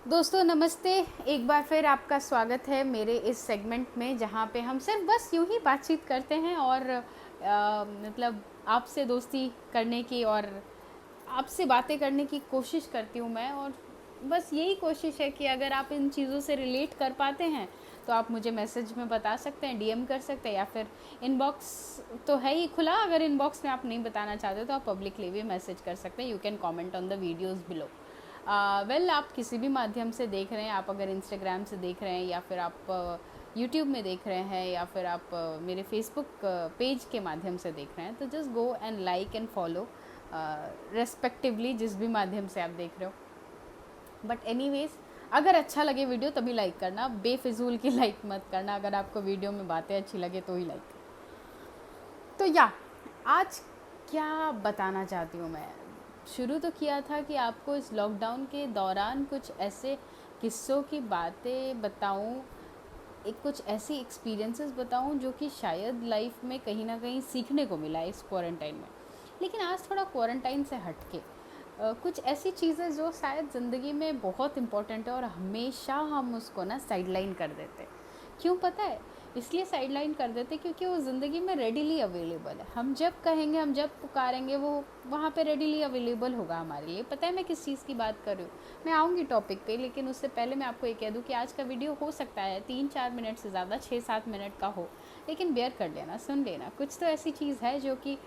दोस्तों नमस्ते। एक बार फिर आपका स्वागत है मेरे इस सेगमेंट में जहाँ पे हम सिर्फ बस यूं ही बातचीत करते हैं और मतलब आपसे दोस्ती करने की और आपसे बातें करने की कोशिश करती हूँ मैं। और बस यही कोशिश है कि अगर आप इन चीज़ों से रिलेट कर पाते हैं तो आप मुझे मैसेज में बता सकते हैं, डीएम कर सकते हैं, या फिर इनबॉक्स तो है ही खुला। अगर इनबॉक्स में आप नहीं बताना चाहते तो आप पब्लिकली भी मैसेज कर सकते हैं। You can comment on the videos below. Well आप किसी भी माध्यम से देख रहे हैं, आप अगर इंस्टाग्राम से देख रहे हैं या फिर आप यूट्यूब में देख रहे हैं या फिर आप मेरे फेसबुक पेज के माध्यम से देख रहे हैं, तो just go and like and follow respectively जिस भी माध्यम से आप देख रहे हो। बट एनीवेज, अगर अच्छा लगे वीडियो तभी लाइक करना, बेफिजूल की लाइक मत करना। अगर आपको वीडियो में बातें अच्छी लगे तो ही लाइक। तो या आज क्या बताना चाहती हूँ मैं। शुरू तो किया था कि आपको इस लॉकडाउन के दौरान कुछ ऐसे किस्सों की बातें बताऊं, एक कुछ ऐसी एक्सपीरियंसेस बताऊं जो कि शायद लाइफ में कहीं ना कहीं सीखने को मिला है इस क्वारंटाइन में। लेकिन आज थोड़ा क्वारंटाइन से हट के कुछ ऐसी चीज़ें जो शायद ज़िंदगी में बहुत इम्पोर्टेंट है और हमेशा हम उसको ना साइडलाइन कर देते। क्यों पता है? इसलिए साइडलाइन कर देते क्योंकि वो ज़िंदगी में रेडीली अवेलेबल है। हम जब कहेंगे, हम जब पुकारेंगे, वो वहाँ पे रेडीली अवेलेबल होगा हमारे लिए। पता है मैं किस चीज़ की बात कर रही हूँ? मैं आऊँगी टॉपिक पे, लेकिन उससे पहले मैं आपको ये कह दूँ कि आज का वीडियो हो सकता है 3-4 मिनट से ज़्यादा 6-7 मिनट का हो, लेकिन बेयर कर लेना, सुन लेना। कुछ तो ऐसी चीज़ है जो कि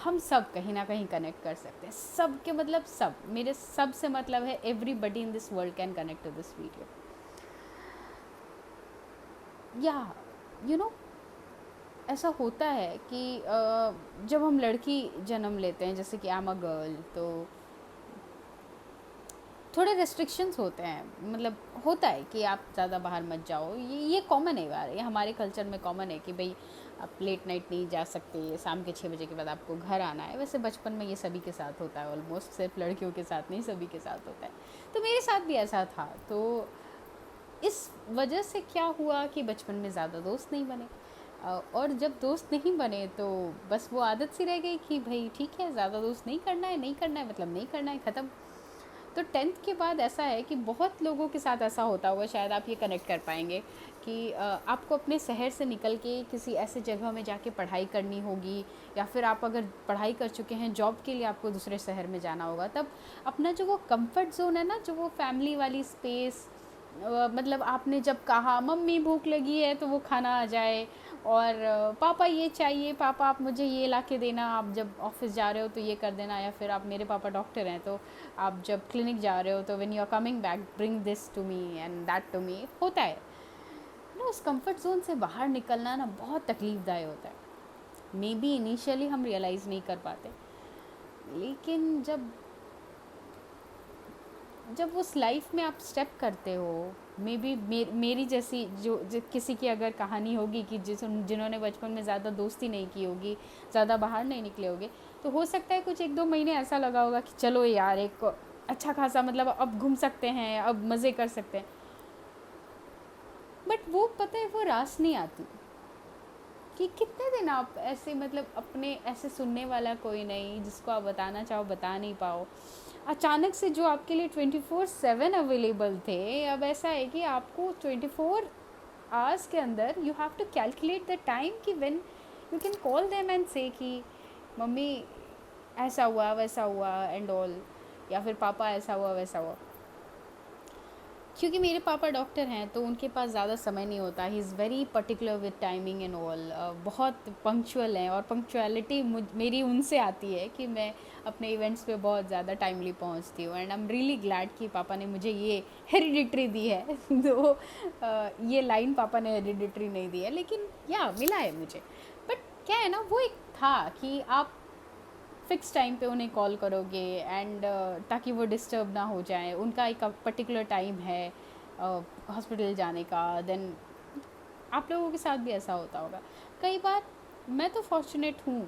हम सब कहीं ना कहीं कनेक्ट कर सकते हैं। सब के मतलब सब, मेरे सब से मतलब है everybody in this world can connect to this video. या यू नो ऐसा होता है कि जब हम लड़की जन्म लेते हैं, जैसे कि आई एम अ गर्ल, तो थोड़े रेस्ट्रिक्शंस होते हैं। मतलब होता है कि आप ज़्यादा बाहर मत जाओ। ये कॉमन है यार, ये हमारे कल्चर में कॉमन है कि भाई आप लेट नाइट नहीं जा सकते, शाम के 6 बजे के बाद आपको घर आना है। वैसे बचपन में ये सभी के साथ होता है, ऑलमोस्ट, सिर्फ लड़कियों के साथ नहीं, सभी के साथ होता है। तो मेरे साथ भी ऐसा था। तो इस वजह से क्या हुआ कि बचपन में ज़्यादा दोस्त नहीं बने। और जब दोस्त नहीं बने तो बस वो आदत सी रह गई कि भाई ठीक है, ज़्यादा दोस्त नहीं करना है, नहीं करना है मतलब नहीं करना है, ख़त्म। तो 10th के बाद ऐसा है कि बहुत लोगों के साथ ऐसा होता होगा, शायद आप ये कनेक्ट कर पाएंगे कि आपको अपने शहर से निकल के किसी ऐसे जगह में जाके पढ़ाई करनी होगी, या फिर आप अगर पढ़ाई कर चुके हैं, जॉब के लिए आपको दूसरे शहर में जाना होगा। तब अपना जो वो कंफर्ट जोन है ना, जो वो फैमिली वाली स्पेस, मतलब आपने जब कहा मम्मी भूख लगी है तो वो खाना आ जाए, और पापा ये चाहिए, पापा आप मुझे ये ला के देना, आप जब ऑफिस जा रहे हो तो ये कर देना, या फिर आप, मेरे पापा डॉक्टर हैं तो आप जब क्लिनिक जा रहे हो तो when you are coming back bring this to me and that to me, होता है ना। उस कंफर्ट जोन से बाहर निकलना ना बहुत तकलीफ़दायक होता है। मे बी इनिशियली हम रियलाइज़ नहीं कर पाते, लेकिन जब जब उस लाइफ में आप स्टेप करते हो, मे बी मेरी जैसी जो किसी की अगर कहानी होगी कि जिन्होंने बचपन में ज़्यादा दोस्ती नहीं की होगी, ज़्यादा बाहर नहीं निकले होंगे, तो हो सकता है कुछ 1-2 महीने ऐसा लगा होगा कि चलो यार एक अच्छा खासा, मतलब अब घूम सकते हैं, अब मज़े कर सकते हैं। बट वो पता है वो रास नहीं आती कि कितने दिन आप ऐसे, मतलब अपने ऐसे सुनने वाला कोई नहीं, जिसको आप बताना चाहो बता नहीं पाओ। अचानक से जो आपके लिए 24/7 अवेलेबल थे, अब ऐसा है कि आपको 24 आवर्स के अंदर you have to calculate the time कि when you can call them and say कि मम्मी ऐसा हुआ वैसा हुआ एंड ऑल, या फिर पापा ऐसा हुआ वैसा हुआ। क्योंकि मेरे पापा डॉक्टर हैं तो उनके पास ज़्यादा समय नहीं होता। He is very particular with timing and all, बहुत पंक्चुअल हैं, और पंक्चुअलिटी मेरी उनसे आती है कि मैं अपने इवेंट्स पे बहुत ज़्यादा टाइमली पहुंचती हूँ। And I am really glad कि पापा ने मुझे ये हेरिडिटरी दी है। तो ये लाइन पापा ने हेरिडिटरी नहीं दी है, लेकिन या मिला है मुझे। बट क्या है ना, वो एक था कि आप फ़िक्स टाइम पे उन्हें कॉल करोगे एंड ताकि वो डिस्टर्ब ना हो जाए। उनका एक पर्टिकुलर टाइम है हॉस्पिटल जाने का। देन आप लोगों के साथ भी ऐसा होता होगा कई बार। मैं तो फॉर्चुनेट हूँ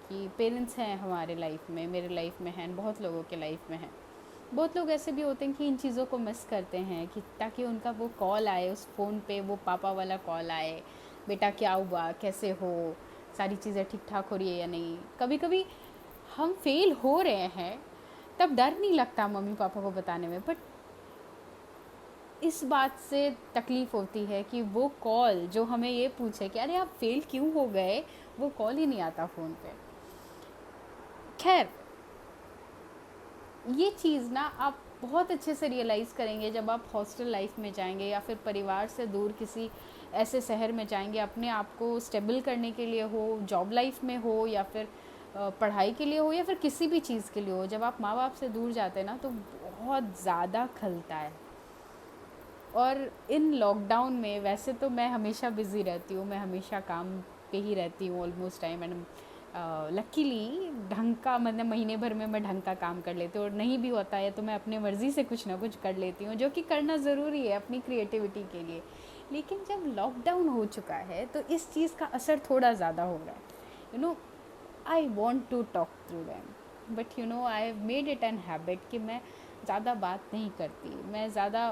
कि पेरेंट्स हैं हमारे लाइफ में, मेरे लाइफ में हैं, बहुत लोगों के लाइफ में हैं। बहुत लोग ऐसे भी होते हैं कि इन चीज़ों को मिस करते हैं कि ताकि उनका वो कॉल आए, उस फ़ोन पे वो पापा वाला कॉल आए, बेटा क्या हुआ, कैसे हो, सारी चीज़ें ठीक ठाक हो रही है या नहीं। कभी कभी हम फेल हो रहे हैं तब डर नहीं लगता मम्मी पापा को बताने में, बट इस बात से तकलीफ़ होती है कि वो कॉल जो हमें ये पूछे कि अरे आप फेल क्यों हो गए, वो कॉल ही नहीं आता फ़ोन पे। खैर, ये चीज़ ना आप बहुत अच्छे से रियलाइज़ करेंगे जब आप हॉस्टल लाइफ में जाएंगे या फिर परिवार से दूर किसी ऐसे शहर में जाएंगे, अपने आप को स्टेबल करने के लिए हो, जॉब लाइफ में हो या फिर पढ़ाई के लिए हो या फिर किसी भी चीज़ के लिए हो। जब आप माँ बाप से दूर जाते हैं ना तो बहुत ज़्यादा खलता है। और इन लॉकडाउन में वैसे तो मैं हमेशा बिज़ी रहती हूँ, मैं हमेशा काम पे ही रहती हूँ ऑलमोस्ट टाइम। एंड लकीली ढंग का, मतलब महीने भर में मैं ढंग का काम कर लेती हूँ, और नहीं भी होता है तो मैं अपने मर्ज़ी से कुछ ना कुछ कर लेती हूँ, जो कि करना ज़रूरी है अपनी क्रिएटिविटी के लिए। लेकिन जब लॉकडाउन हो चुका है तो इस चीज़ का असर थोड़ा ज़्यादा हो रहा है। You know, I want to talk through them, but you know I have made it an habit कि मैं ज़्यादा बात नहीं करती, मैं ज़्यादा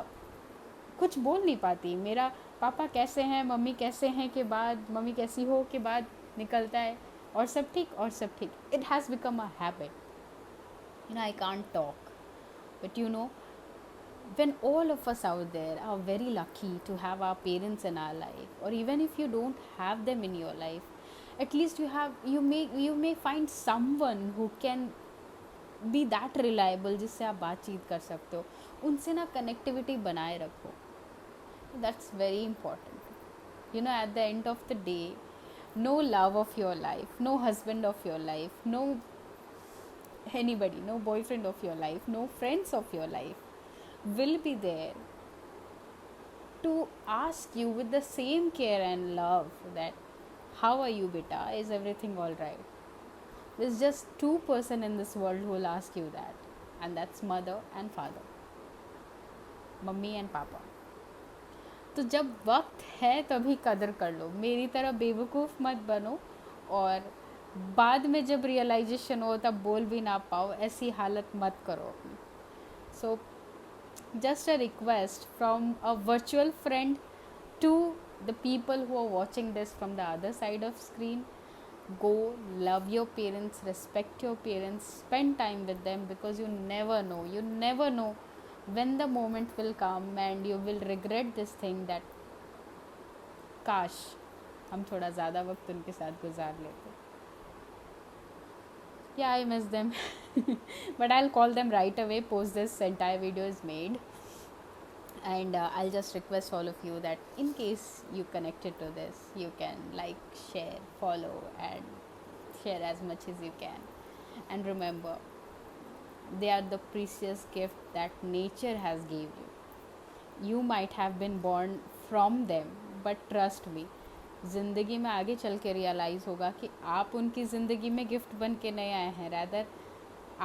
कुछ बोल नहीं पाती। मेरा पापा कैसे हैं, मम्मी कैसे हैं के बाद, मम्मी कैसी हो के बाद निकलता है और सब ठीक, और सब ठीक। It has become a habit, you know, I can't talk. But you no, when all of us out there are very lucky to have our parents in our life, or even if you don't have them in your life, at least you may find someone who can be that reliable, जिससे आप बातचीत कर सकते हो। उनसे ना connectivity बनाए रखो, that's very important. You know, at the end of the day, no love of your life, no husband of your life, no anybody, no boyfriend of your life, no friends of your life will be there to ask you with the same care and love that how are you beta, is everything all right. There's just two person in this world who will ask you that, and that's mother and father, mummy and papa. तो जब वक्त है तभी कदर कर लो, मेरी तरह बेवकूफ़ मत बनो, और बाद में जब रियलाइजेशन हो तब बोल भी ना पाओ, ऐसी हालत मत करो अपनी। So just a request from a virtual friend to the people who are watching this from the other side of screen, go, love your parents, respect your parents, spend time with them, because you never know when the moment will come and you will regret this thing that काश हम थोड़ा ज़्यादा वक्त उनके साथ गुजार लेते। Yeah, I miss them. But I'll call them right away post this entire video is made. And I'll just request all of you that in case you connected to this, you can like, share, follow, and share as much as you can. And remember, they are the precious gift that nature has gave you. You might have been born from them, but trust me, ज़िंदगी में आगे चल के realise होगा कि आप उनकी ज़िंदगी में गिफ्ट बन के नहीं आए हैं। रैदर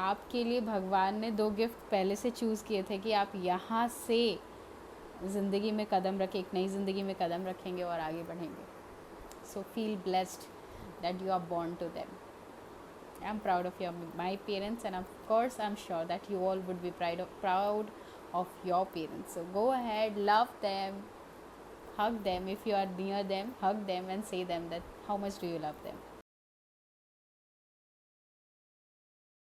आपके लिए भगवान ने दो गिफ्ट पहले से चूज़ किए थे कि आप यहाँ से ज़िंदगी में कदम रखें, एक नई ज़िंदगी में कदम रखेंगे और आगे बढ़ेंगे। So feel blessed that you are born to them. I'm proud of my parents, and of course I'm sure that you all would be proud of your parents. So go ahead, love them, hug them. If you are near them, hug them and say them that how much do you love them.